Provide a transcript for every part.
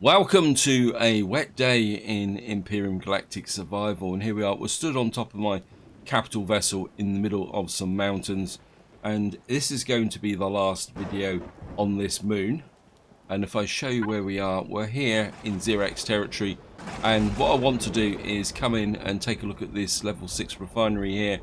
Welcome to a wet day in Empyrion Galactic Survival, and here we are. We're stood on top of my capital vessel in the middle of some mountains, and this is going to be the last video on this moon. And if I show you where we are, we're here in Xerax territory, and what I want to do is come in and take a look at this level 6 refinery here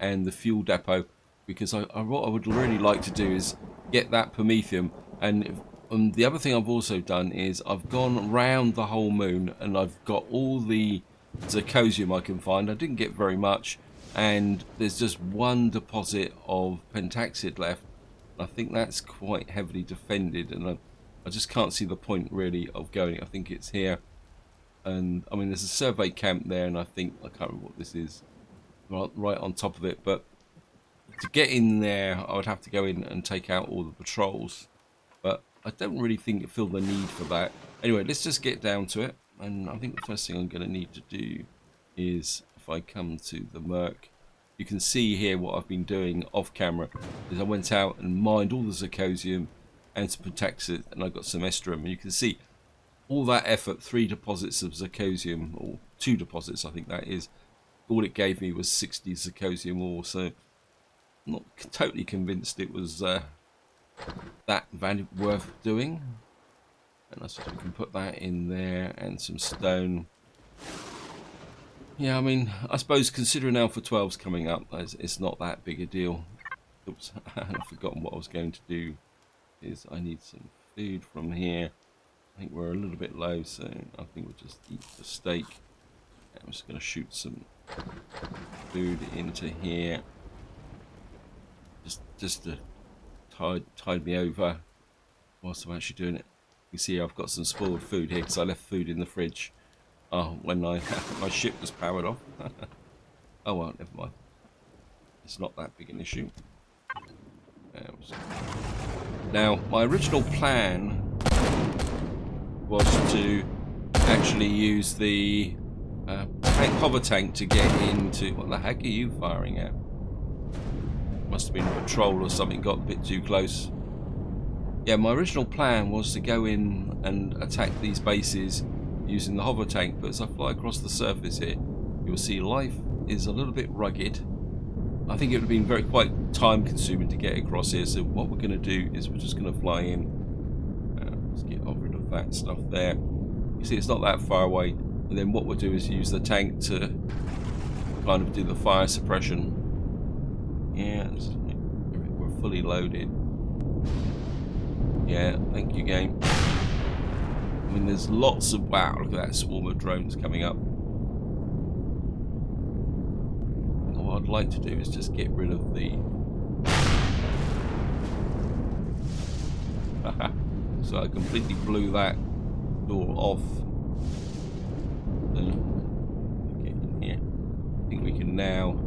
and the fuel depot, because what I would really like to do is get that Promethium. And the other thing I've also done is I've gone round the whole moon and I've got all the zirconium I can find. I didn't get very much, and there's just one deposit of pentaxid left. I think that's quite heavily defended, and I just can't see the point really of going. I think it's here, and I mean there's a survey camp there, and I can't remember what this is right on top of it. But to get in there I would have to go in and take out all the patrols, but I don't really feel the need for that. Anyway, let's just get down to it. And I think the first thing I'm going to need to do is, if I come to the Merc, you can see here what I've been doing off camera is I went out and mined all the zirconium and to protect it, and I got some estrum. And you can see all that effort, 3 deposits of zirconium, or 2 deposits I think that is, all it gave me was 60 zirconium ore. So I'm not totally convinced it was that value worth doing. And I suppose we can put that in there, and some stone. Yeah, I mean, I suppose considering Alpha 12's coming up, it's not that big a deal. Oops, I've forgotten what I was going to do. Is I need some food from here. I think we're a little bit low, so I think we'll just eat the steak. I'm just going to shoot some food into here, just to tide me over whilst I'm actually doing it. You see I've got some spoiled food here because I left food in the fridge when my ship was powered off. Oh well, never mind. It's not that big an issue. Now, my original plan was to actually use the hover tank to get into... What the heck are you firing at? Must have been a patrol or something, got a bit too close. Yeah, my original plan was to go in and attack these bases using the hover tank, but as I fly across the surface here, you'll see life is a little bit rugged. I think it would have been quite time consuming to get across here, so what we're going to do is we're just going to fly in. Let's get rid of that stuff there. You see it's not that far away, and then what we'll do is use the tank to kind of do the fire suppression. Yeah, we're fully loaded. Yeah, thank you, game. I mean, there's lots of... Wow, look at that swarm of drones coming up. And what I'd like to do is just get rid of the... So I completely blew that door off. So, get in here. I think we can now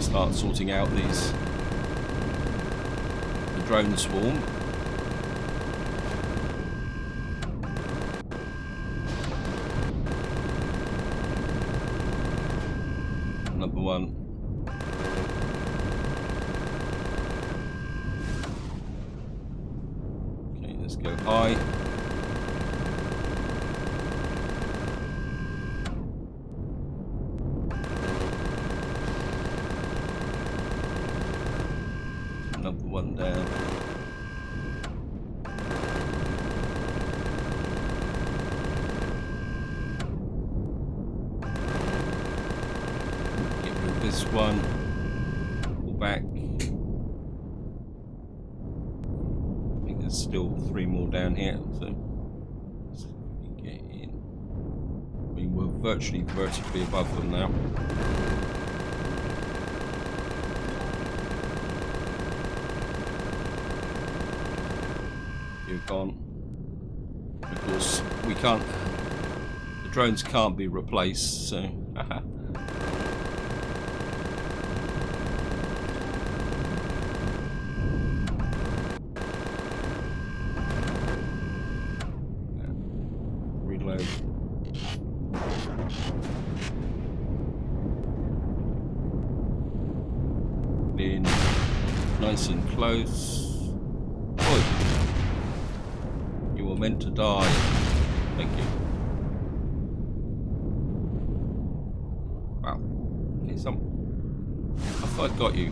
start sorting out the drone swarm. Number one. Okay, let's go high. Number one down. Get rid of this one. Pull back. I think there's still 3 more down here, so let's see if we can get in. I mean, we're virtually vertically above them now. Gone. Of course, we can't. The drones can't be replaced, so. Reload. In nice and close. Oh. Meant to die. Thank you. Wow. Okay, I thought I'd got you.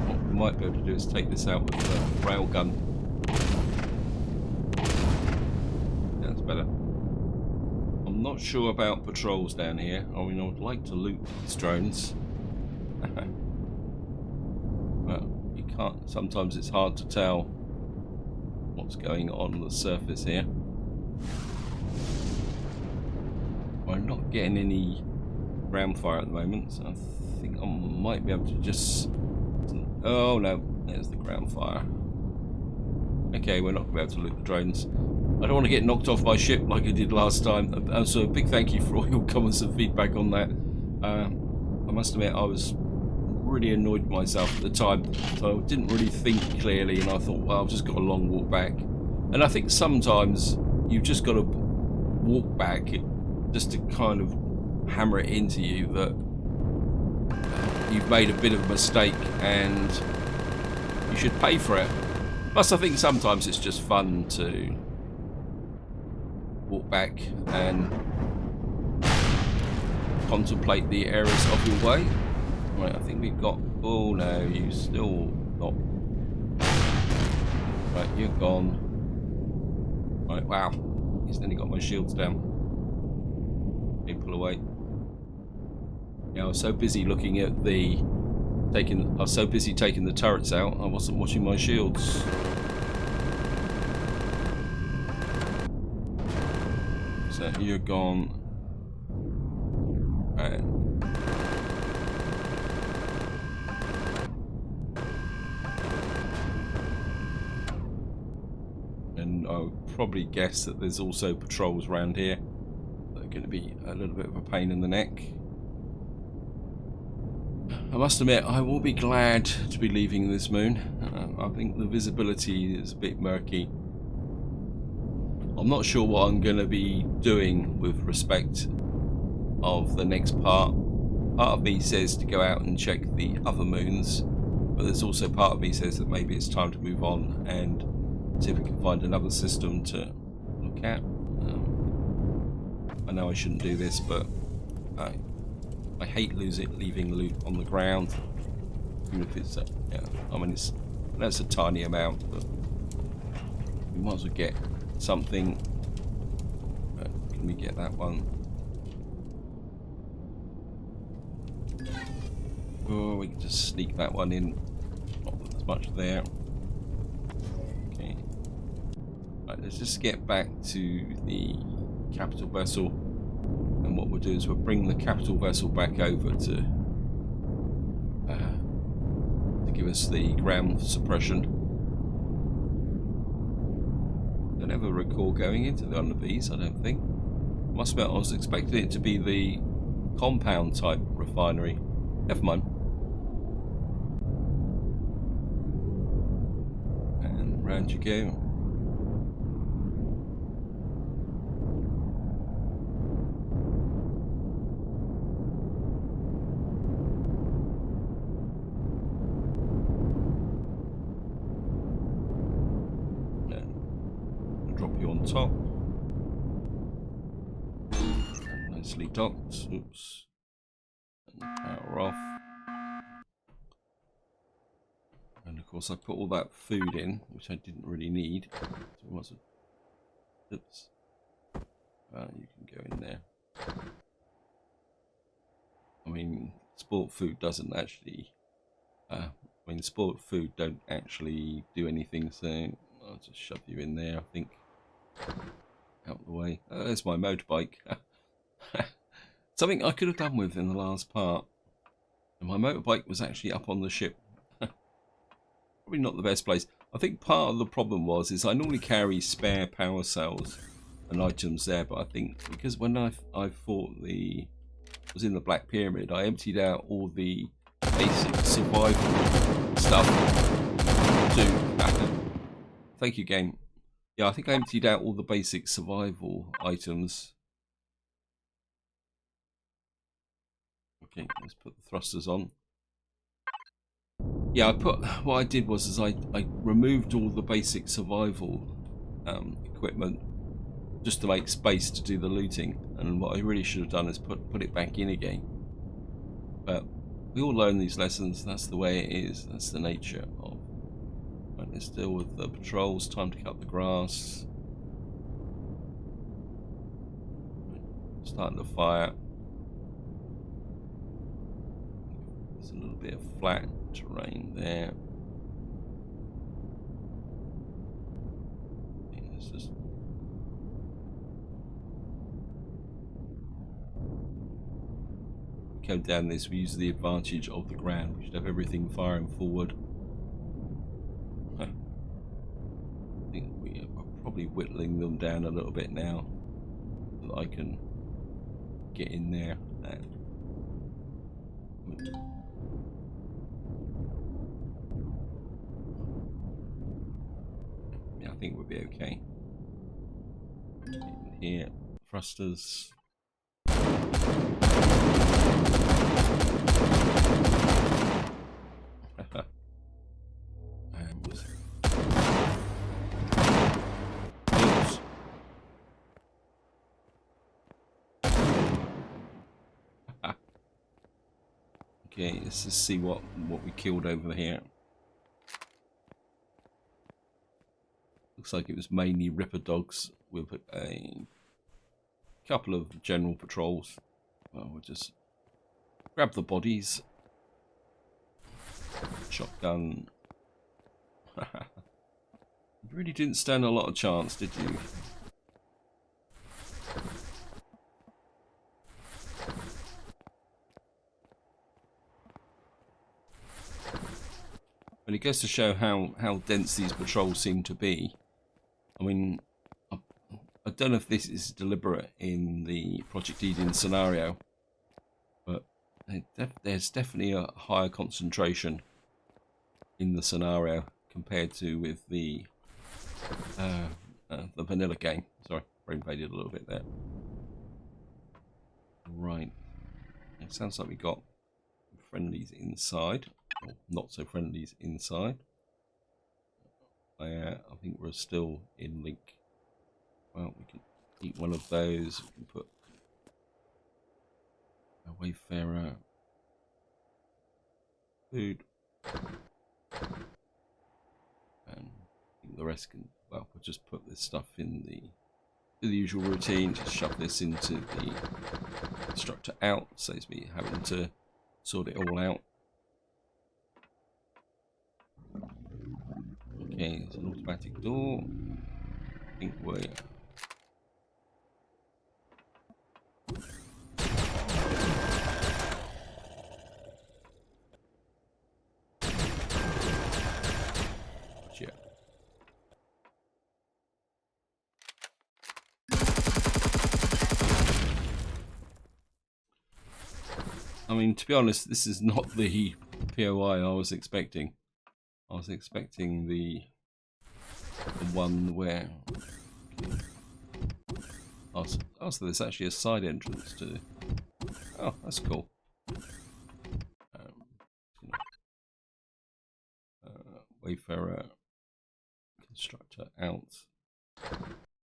What we might be able to do is take this out with the rail gun. That's better. I'm not sure about patrols down here. I mean, I would like to loot these drones. Well, you can't. Sometimes it's hard to tell what's going on the surface here. I'm not getting any ground fire at the moment, so I think I might be able to just... Oh no, there's the ground fire. Okay, we're not going to be able to loot the drones. I don't want to get knocked off my ship like I did last time. So a big thank you for all your comments and feedback on that. I must admit I was really annoyed with myself at the time, so I didn't really think clearly, and I thought, well, I've just got a long walk back. And I think sometimes you've just got to walk back just to kind of hammer it into you that you've made a bit of a mistake and you should pay for it. Plus I think sometimes it's just fun to walk back and contemplate the errors of your way. Right, I think we've got... Oh no, you still not... Right, you're gone. Right, wow. He's nearly got my shields down. Okay, pull away. Yeah, I was so busy looking at the... I was so busy taking the turrets out, I wasn't watching my shields. So you're gone. Right. And I would probably guess that there's also patrols around here that are going to be a little bit of a pain in the neck. I must admit, I will be glad to be leaving this moon. I think the visibility is a bit murky. I'm not sure what I'm going to be doing with respect of the next part. Part of me says to go out and check the other moons, but there's also part of me says that maybe it's time to move on and see if we can find another system to look at. I know I shouldn't do this, but I hate leaving loot on the ground, even if it's yeah. I mean, that's a tiny amount, but we might as well get something. Can we get that one? Oh, we can just sneak that one in. Not that there's much there. Okay. Right, let's just get back to the capital vessel. And what we'll do is we'll bring the capital vessel back over to give us the ground suppression. Don't ever recall going into one of these, I don't think. Must admit, I was expecting it to be the compound type refinery. Never mind. And round you go. Top. And nicely docked. Oops. And power off. And of course I put all that food in, which I didn't really need. So oops. You can go in there. I mean, sport food doesn't actually... sport food don't actually do anything, so I'll just shove you in there, I think. Out the way. There's my motorbike. Something I could have done with in the last part. And my motorbike was actually up on the ship. Probably not the best place. I think part of the problem is I normally carry spare power cells and items there, but I think because when I fought was in the Black Pyramid, I emptied out all the basic survival stuff. Thank you, game. Yeah, I think I emptied out all the basic survival items. Okay, let's put the thrusters on. Yeah, what I did was I removed all the basic survival equipment just to make space to do the looting. And what I really should have done is put it back in again. But we all learn these lessons. That's the way it is. That's the nature of. Right, let's deal with the patrols. Time to cut the grass. Starting to fire. There's a little bit of flat terrain there. Let's just go down this. We use the advantage of the ground. We should have everything firing forward. I think we are probably whittling them down a little bit now, so that I can get in there and yeah, I think we'll be okay. In here, thrusters. Okay, let's just see what we killed over here. Looks like it was mainly ripper dogs with a couple of general patrols. Well, we'll just grab the bodies. Shotgun. You really didn't stand a lot of chance, did you? But it goes to show how dense these patrols seem to be. I mean, I don't know if this is deliberate in the Project Eden scenario, but there's definitely a higher concentration in the scenario compared to with the vanilla game. Sorry, brain faded a little bit there. Right, it sounds like we got friendlies inside, or not so friendlies inside. I think we're still in link. Well, we can eat one of those. We can put a wayfarer food, and I think the rest can. Well, we'll just put this stuff in the usual routine. Just shove this into the constructor out. Saves me having to sort it all out. Okay, it's an automatic door. I think we're yeah. I mean, to be honest, this is not the POI I was expecting. I was expecting the one where oh, so there's actually a side entrance to. Oh, that's cool. Wayfarer constructor out.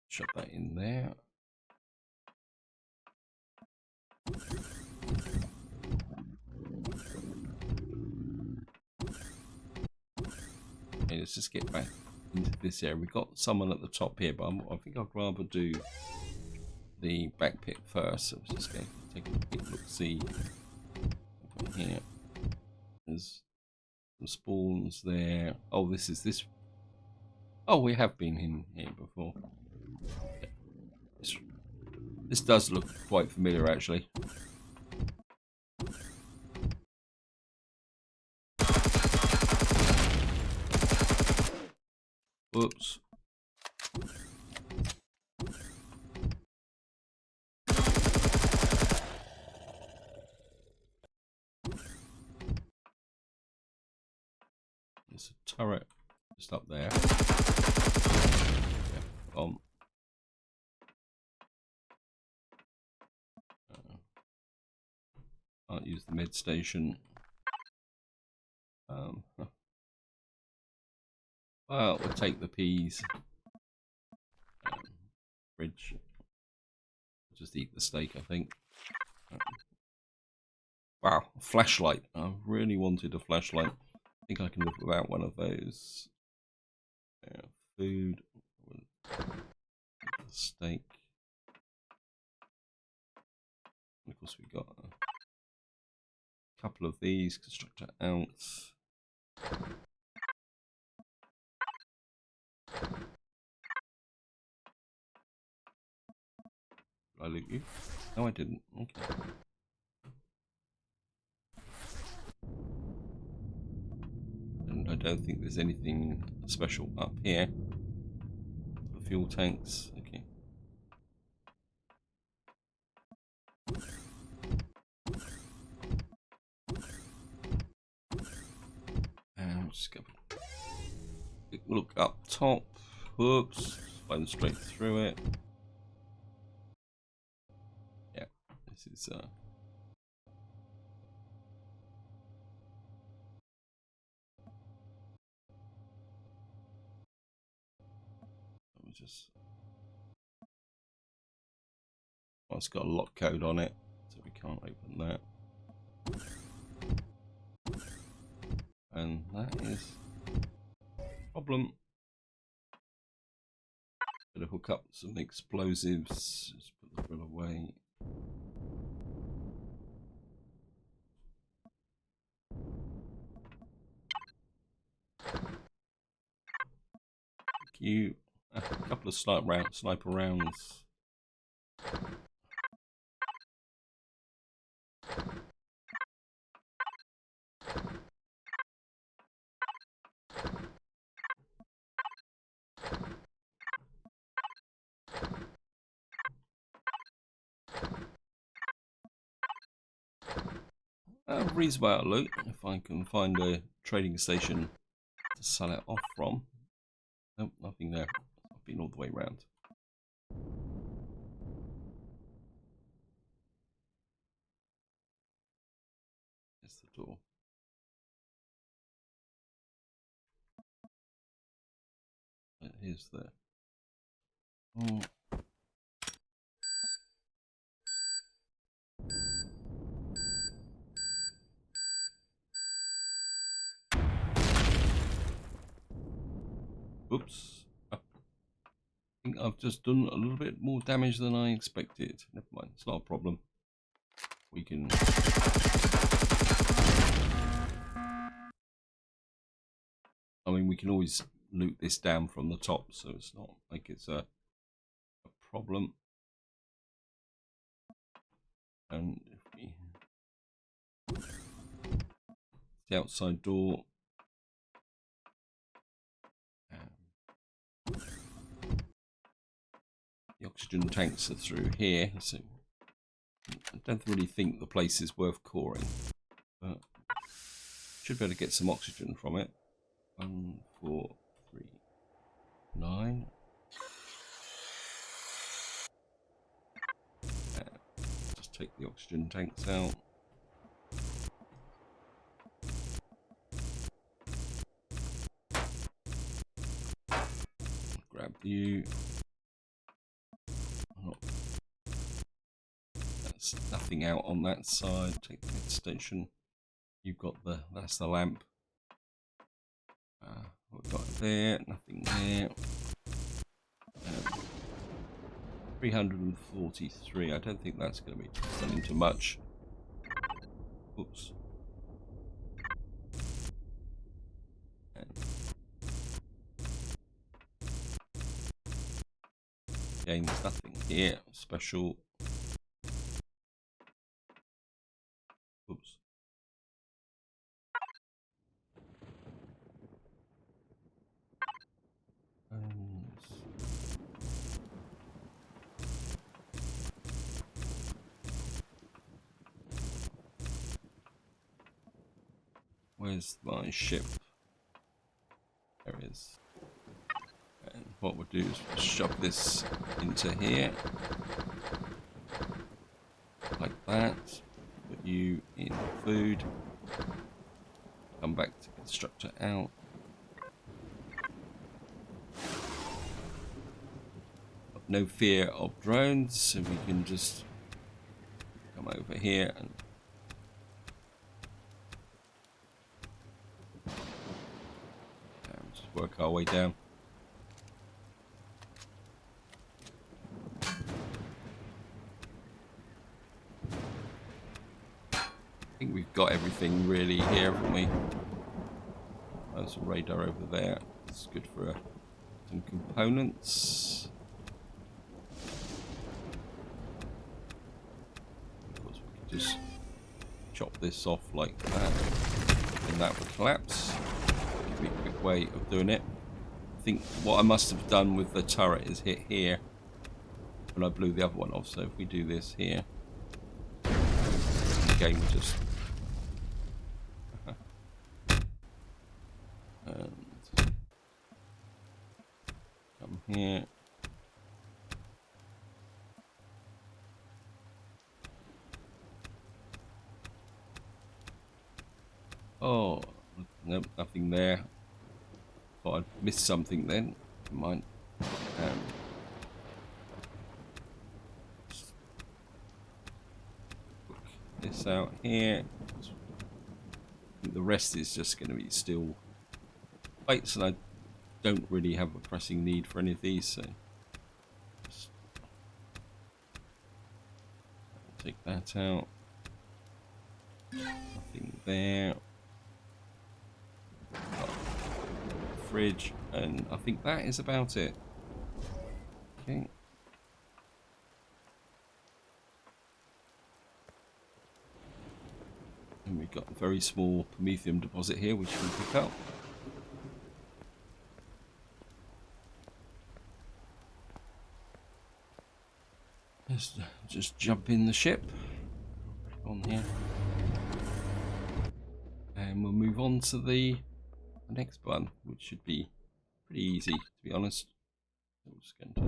Shut that in there. Okay, let's just get back into this area. We've got someone at the top here, but I think I'd rather do the back pit first. So let's just go take a quick look, see here. There's some spawns there. Oh, this. Oh, we have been in here before. This does look quite familiar, actually. Whoops. There's a turret just up there. Yeah, can't use the med station. Well, we'll take the peas. fridge. Just eat the steak, I think. Wow, a flashlight. I really wanted a flashlight. I think I can live without one of those. Food. Steak. And of course we got a couple of these. Constructor ounce. Did I loot you? No, I didn't. Okay. And I don't think there's anything special up here. The fuel tanks. Okay. And just go look up top. Whoops. Flown straight through it. Yeah. This is just, well, it's got a lock code on it, so we can't open that. And that is a problem. Gotta hook up some explosives. Just put the drill away. Thank you. A couple of sniper rounds. A reasonable amount of loot, if I can find a trading station to sell it off from. Nope, nothing there. I've been all the way around. There's the door. Here's the... Oh. Oops. I think I've just done a little bit more damage than I expected. Never mind, it's not a problem. We can... I mean, we can always loot this down from the top, so it's not like it's a problem. And if we... the outside door. The oxygen tanks are through here, so I don't really think the place is worth coring, but should be able to get some oxygen from it. 1, 4, 3, 9. Just take the oxygen tanks out. Grab you. That's nothing out on that side. Take the mid station. You've got that's the lamp. What we've got there, nothing there. 343. I don't think that's going to be done into much. Oops. Again, there's nothing here special. Oops. Where's my ship? There it is. And what we'll do is we'll shove this into here. Like that. Put you in food. Come back to constructor out. no fear of drones, so we can just come over here and just work our way down. I think we've got everything really here, haven't we? There's a radar over there. It's good for some components. Of course, we can just chop this off like that, and that would collapse. Give me a quick way of doing it. I think what I must have done with the turret is hit here when I blew the other one off. So if we do this here, the game will just and come here. Oh, nope, nothing there. Thought I'd missed something then. Never mind. Work this out here. The rest is just going to be steel plates, and I don't really have a pressing need for any of these, so just take that out. Nothing there. Fridge, and I think that is about it. Okay. And we've got a very small promethium deposit here, which we pick up. Just jump in the ship on here, and we'll move on to the next one, which should be pretty easy, to be honest. I'm just going to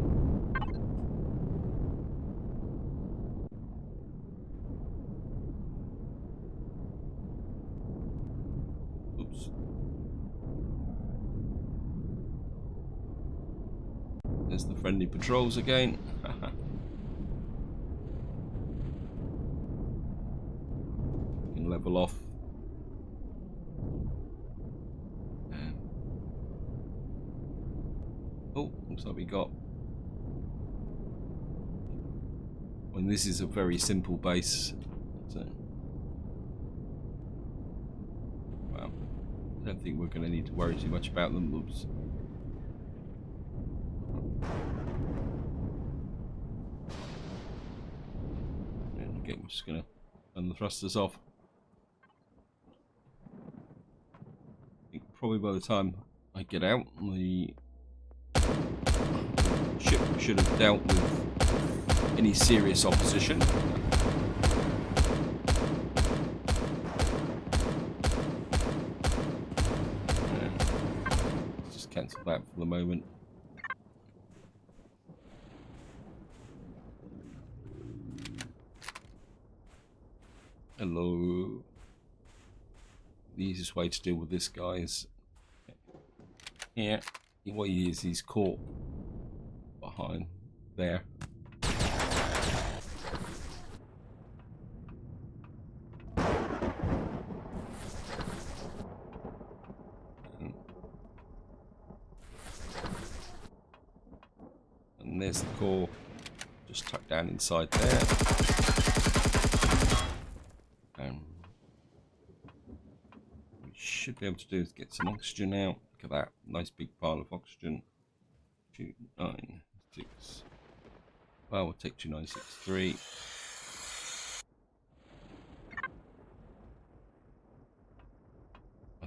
oops. There's the friendly patrols again. Can level off. Oh, looks like we got. When this is a very simple base, so well, I don't think we're going to need to worry too much about them. Oops. And again, we're just going to turn the thrusters off. I think probably by the time I get out, the ship should have dealt with any serious opposition. Just cancel that for the moment. Hello. The easiest way to deal with this guy is here. What he is, he's caught behind there. And there's the core, just tucked down inside there. And what we should be able to do is get some oxygen out. Look at that, nice big pile of oxygen. 296. Well, we'll take 2963. I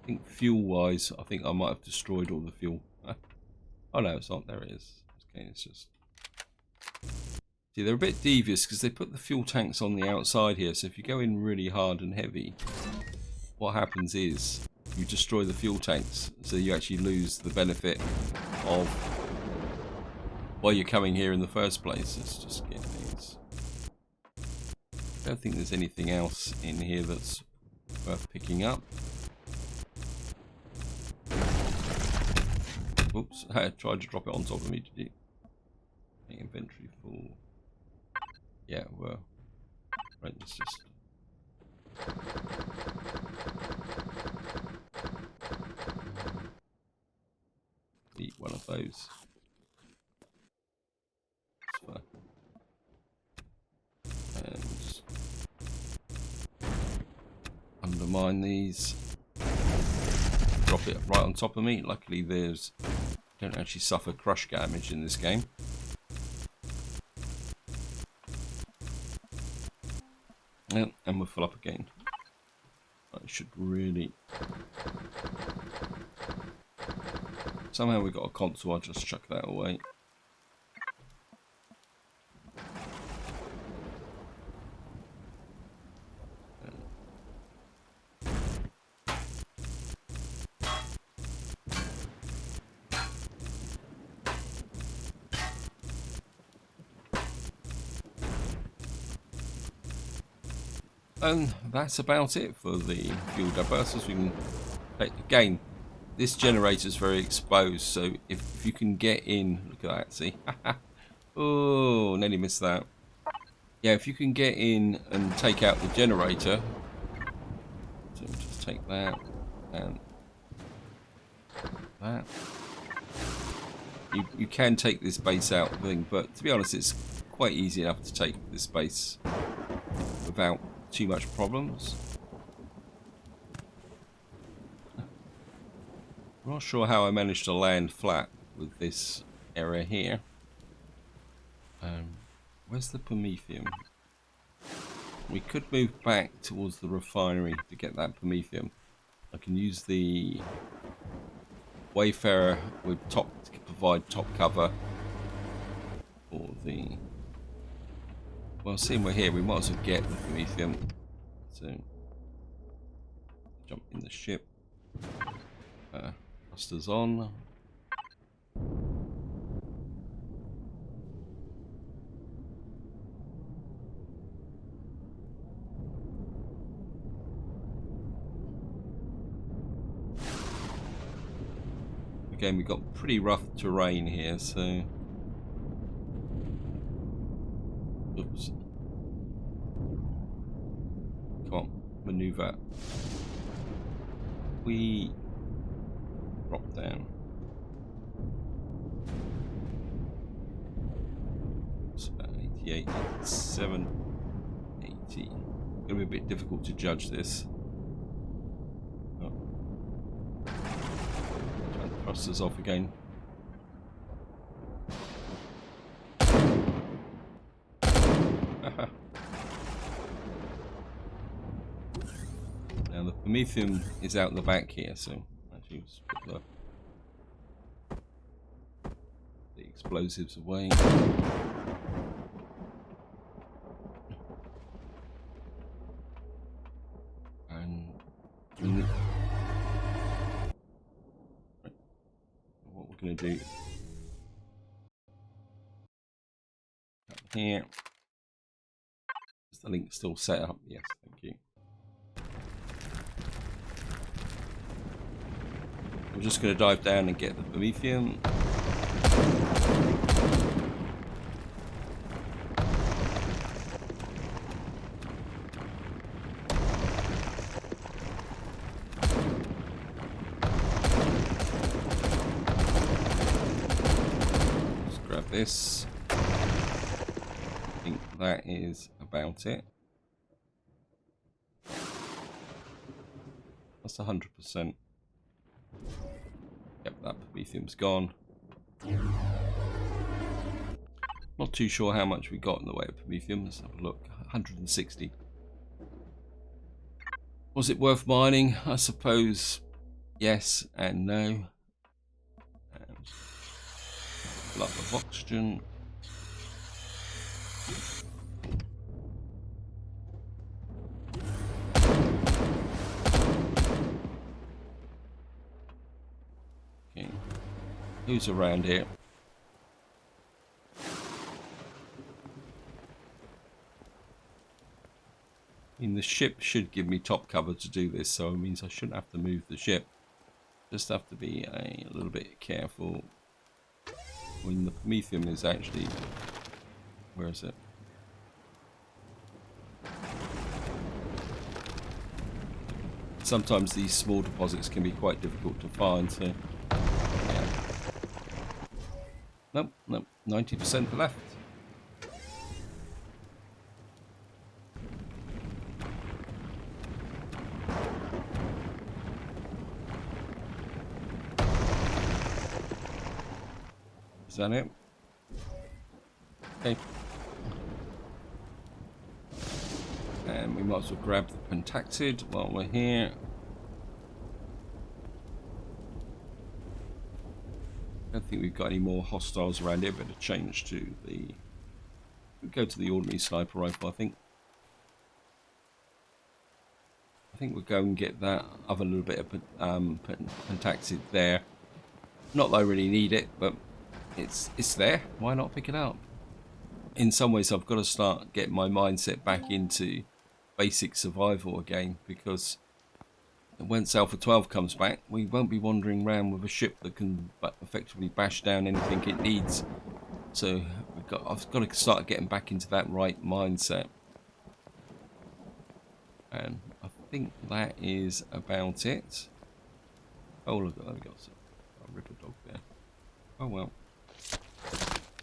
think fuel-wise, I think I might have destroyed all the fuel. Oh no, it's not. There it is. Okay, it's just. See, they're a bit devious because they put the fuel tanks on the outside here. So if you go in really hard and heavy, what happens is you destroy the fuel tanks, so you actually lose the benefit of why you're coming here in the first place. It's just getting things. I don't think there's anything else in here that's worth picking up. Oops, I tried to drop it on top of me, did you? Yeah, well, right, let's just... eat one of those. And just undermine these. Drop it right on top of me. Luckily, don't actually suffer crush damage in this game. Yep, and we'll fill up again. I should really... Somehow we got a console, I'll just chuck that away. And that's about it for the fuel diverters. We can take, again, this generator is very exposed, so if you can get in, look at that, see? Oh, nearly missed that. Yeah, if you can get in and take out the generator, so just take that and that. You can take this base out thing, but to be honest, it's quite easy enough to take this base without too much problems. I'm not sure how I managed to land flat with this area here. Where's the Promethium? We could move back towards the refinery to get that Promethium. I can use the Wayfarer with to provide top cover for the... Well, seeing we're here, we might as well get the Promethium. So, jump in the ship. Thrusters on. Again, we've got pretty rough terrain here, so... Oops. Come on, maneuver. We drop down. It's about 88, 87, 80. It's going to be a bit difficult to judge this. Thrusters off again. Now the Promethium is out the back here, so actually let's put the explosives away. And what we're going to do here is the link still set up? Yes, thank you. We're just going to dive down and get the Promethium. Just grab this. I think that is about it. That's 100%. Yep, that Promethium's gone. Not too sure how much we got in the way of Promethium. Let's have a look. 160. Was it worth mining? I suppose yes and no. Blood of oxygen. Okay. Who's around here? I mean, the ship should give me top cover to do this, so it means I shouldn't have to move the ship. Just have to be a little bit careful when the Promethium is actually... Where is it? sometimes these small deposits can be quite difficult to find. So, yeah. Nope, 90% left. Is that it? Okay. And we might as well grab the pentactid while we're here. I don't think we've got any more hostiles around here. Better change to the... We'll go to the ordinary sniper rifle, I think. I think we'll go and get that other little bit of pentactid there. Not that I really need it, but it's there. Why not pick it up? In some ways, I've got to start getting my mindset back into basic survival again, because once Alpha 12 comes back, we won't be wandering around with a ship that can effectively bash down anything it needs. So I've got to start getting back into that right mindset. And I think that is about it. Oh, look, we got a ripper dog there. Oh well.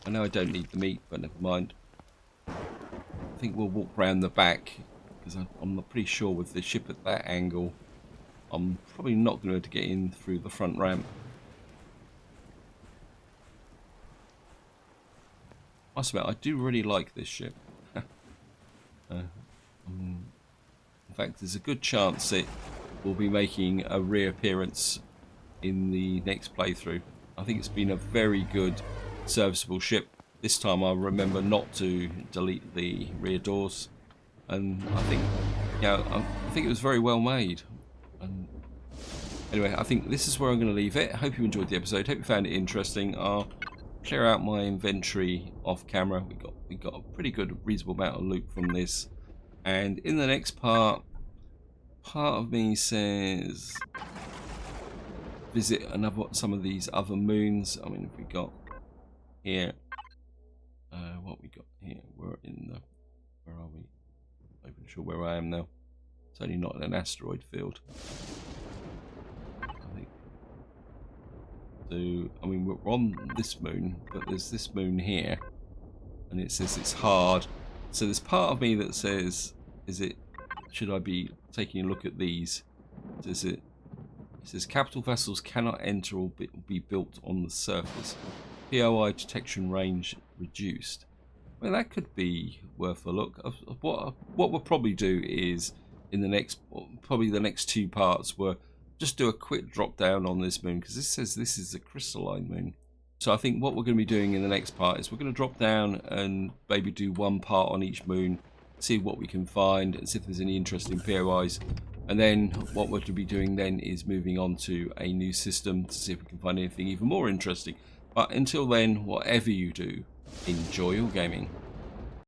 I know I don't need the meat, but never mind. I think we'll walk round the back, because I'm not pretty sure with the ship at that angle, I'm probably not going to get in through the front ramp. I must admit, I do really like this ship. In fact, there's a good chance it will be making a reappearance in the next playthrough. I think it's been a very good serviceable ship. This time I'll remember not to delete the rear doors, and I think, I think it was very well made. And anyway, I think this is where I'm going to leave it. I hope you enjoyed the episode. Hope you found it interesting. I'll clear out my inventory off camera. We got a pretty good, reasonable amount of loot from this. And in the next part of me says visit some of these other moons. I mean, if we got here, what we got here? We're in the, where are we? I'm not even sure where I am now. It's only not in an asteroid field, I think. So, I mean, we're on this moon, but there's this moon here, and it says it's hard. So there's part of me that says, should I be taking a look at these? It says capital vessels cannot enter or be built on the surface. POI detection range reduced. Well, that could be worth a look. What we'll probably do is, in the next, probably the next two parts, we'll just do a quick drop down on this moon, because this says this is a crystalline moon. So I think what we're going to be doing in the next part is we're going to drop down and maybe do one part on each moon, see what we can find, and see if there's any interesting POIs. And then what we're going to be doing then is moving on to a new system to see if we can find anything even more interesting. But until then, whatever you do, enjoy your gaming.